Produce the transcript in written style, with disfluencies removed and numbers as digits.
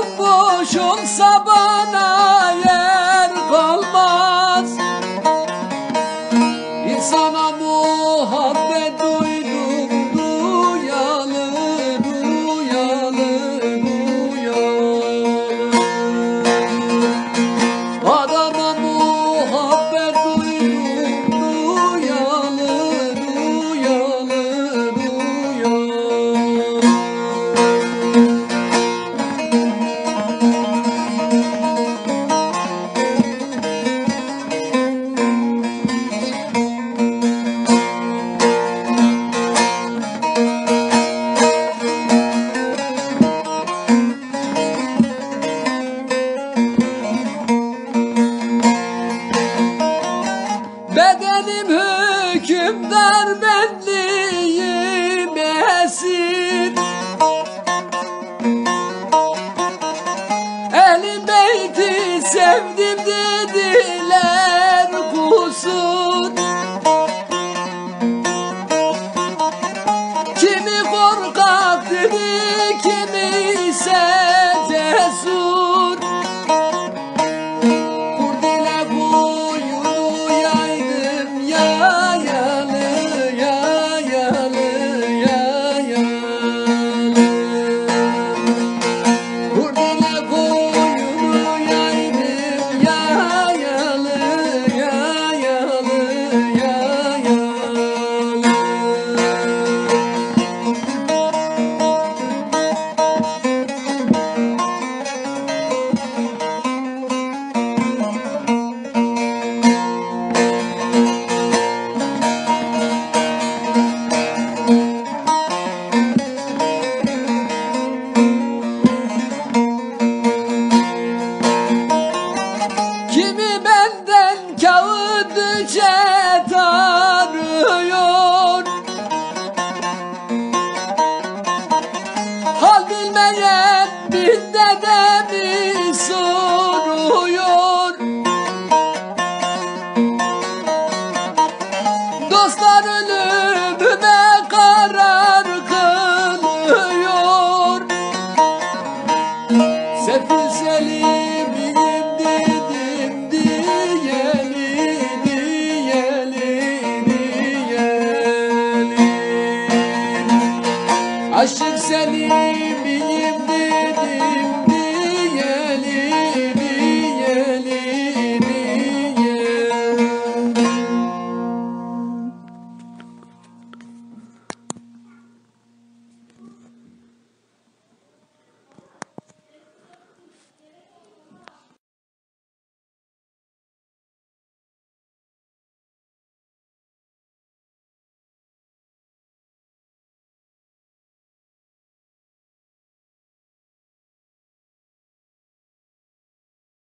bomboş olsa bana yer kalmaz. İnsana muhabbet duydum duyalı, duyalı, duyalı. Adama muhabbet duydum duyalı, duyalı, duyalı. Bedenim hükümdar, benliğim esir. Ehl-i Beyti sevdim dediler kusur. Kimi korkak dedi, kimi ise cesur. Kurd ile kuyunu yaydım yayalı, yayalı, yayalı. Kurd ile kuyunu yaydım yayalı, yayalı, yayalı. Kimi benden kağıt ücret arıyor, hal bilmeyen